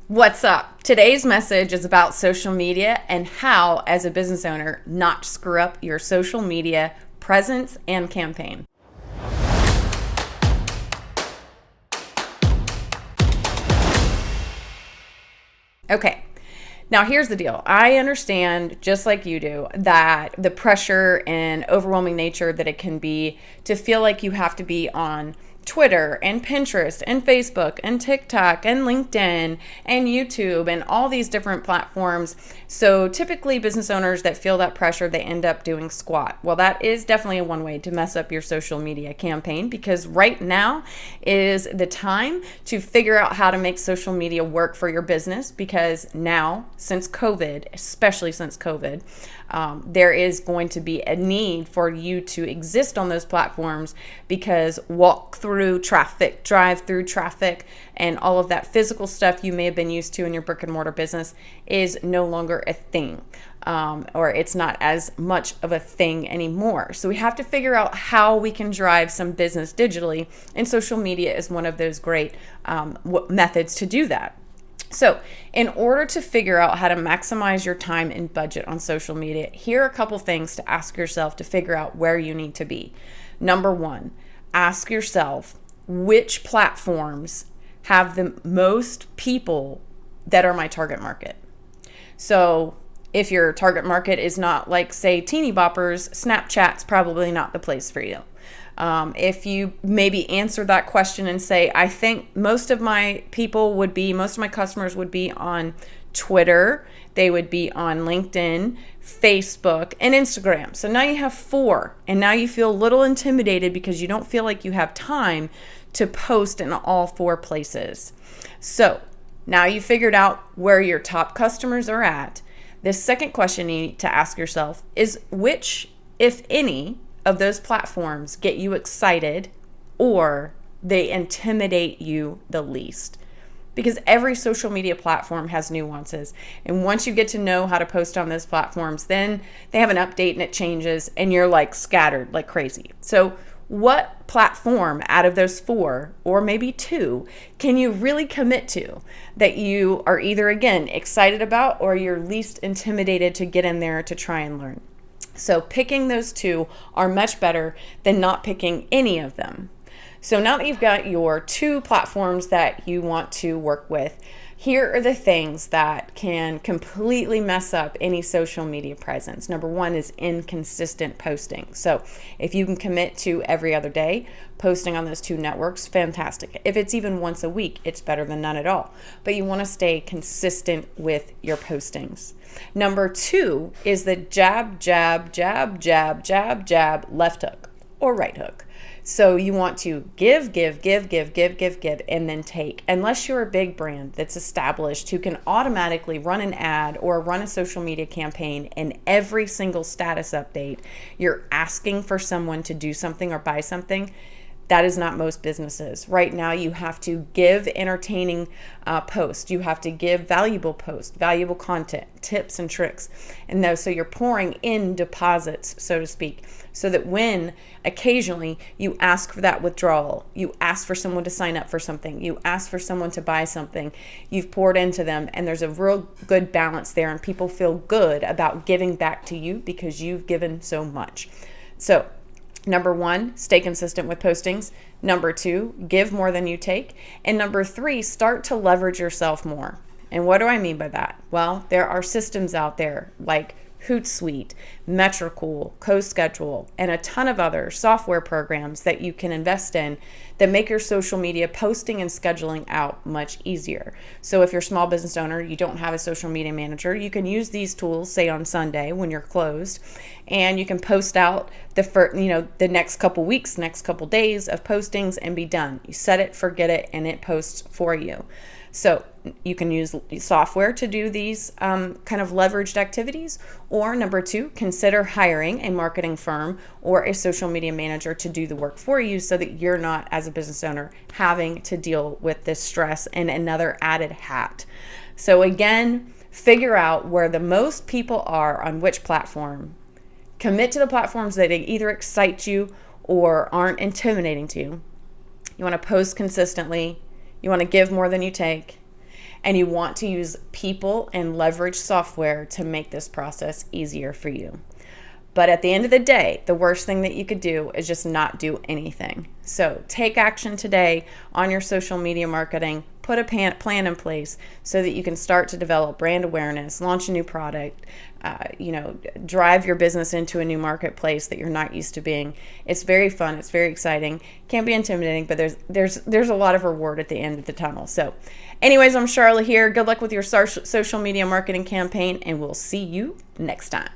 What's up? Today's message is about social media and how, as a business owner, not to screw up your social media presence and campaign. Okay, now here's the deal. I understand, just like you do, that the pressure and overwhelming nature that it can be to feel like you have to be on Twitter and Pinterest and Facebook and TikTok and LinkedIn and YouTube and all these different platforms. So typically business owners that feel that pressure, they end up doing squat. Well, that is definitely one way to mess up your social media campaign, because right now is the time to figure out how to make social media work for your business, because now, since COVID, especially since COVID, there is going to be a need for you to exist on those platforms, because walk through traffic, drive through traffic, and all of that physical stuff you may have been used to in your brick and mortar business is no longer a thing, or it's not as much of a thing anymore. So we have to figure out how we can drive some business digitally, and social media is one of those great methods to do that. So in order to figure out how to maximize your time and budget on social media, here are a couple things to ask yourself to figure out where you need to be. Number one, ask yourself which platforms have the most people that are my target market. So if your target market is not, like, say, teeny boppers, Snapchat's probably not the place for you. If you maybe answer that question and say, I think most of my customers would be on Twitter, they would be on LinkedIn, Facebook, and Instagram. So now you have 4, and now you feel a little intimidated because you don't feel like you have time to post in all 4 places. So now you figured out where your top customers are at. The second question you need to ask yourself is, which, if any, of those platforms get you excited or they intimidate you the least? Because every social media platform has nuances. And once you get to know how to post on those platforms, then they have an update and it changes and you're like scattered like crazy. So what platform out of those 4, or maybe 2, can you really commit to that you are either, again, excited about, or you're least intimidated to get in there to try and learn? So picking those 2 are much better than not picking any of them. So now that you've got your 2 platforms that you want to work with, here are the things that can completely mess up any social media presence. Number 1 is inconsistent posting. So if you can commit to every other day posting on those 2 networks, fantastic. If it's even once a week, it's better than none at all. But you want to stay consistent with your postings. Number 2 is the jab, jab, jab, jab, jab, jab, left hook or right hook. So you want to give, and then take. Unless you're a big brand that's established who can automatically run an ad or run a social media campaign, in every single status update you're asking for someone to do something or buy something, that is not most businesses. Right now, you have to give entertaining posts. You have to give valuable posts, valuable content, tips and tricks. And those, so you're pouring in deposits, so to speak, so that when occasionally you ask for that withdrawal, you ask for someone to sign up for something, you ask for someone to buy something, you've poured into them, and there's a real good balance there, and people feel good about giving back to you because you've given so much. So number 1, stay consistent with postings. Number 2, give more than you take. And number 3, start to leverage yourself more. And what do I mean by that? Well, there are systems out there like Hootsuite, Metricool, CoSchedule, and a ton of other software programs that you can invest in that make your social media posting and scheduling out much easier. So if you're a small business owner, you don't have a social media manager, you can use these tools, say on Sunday when you're closed, and you can post out the next couple weeks, next couple days of postings and be done. You set it, forget it, and it posts for you. So you can use software to do these kind of leveraged activities. Or number 2, consider hiring a marketing firm or a social media manager to do the work for you, so that you're not, as a business owner, having to deal with this stress and another added hat. So again, figure out where the most people are on which platform. Commit to the platforms that either excite you or aren't intimidating to you. You want to post consistently. You want to give more than you take. and you want to use people and leverage software to make this process easier for you. But at the end of the day, the worst thing that you could do is just not do anything. So take action today on your social media marketing. Put a plan in place so that you can start to develop brand awareness, launch a new product, drive your business into a new marketplace that you're not used to being. It's very fun. It's very exciting. Can be intimidating, but there's a lot of reward at the end of the tunnel. So anyways, I'm Charlotte here. Good luck with your social media marketing campaign, and we'll see you next time.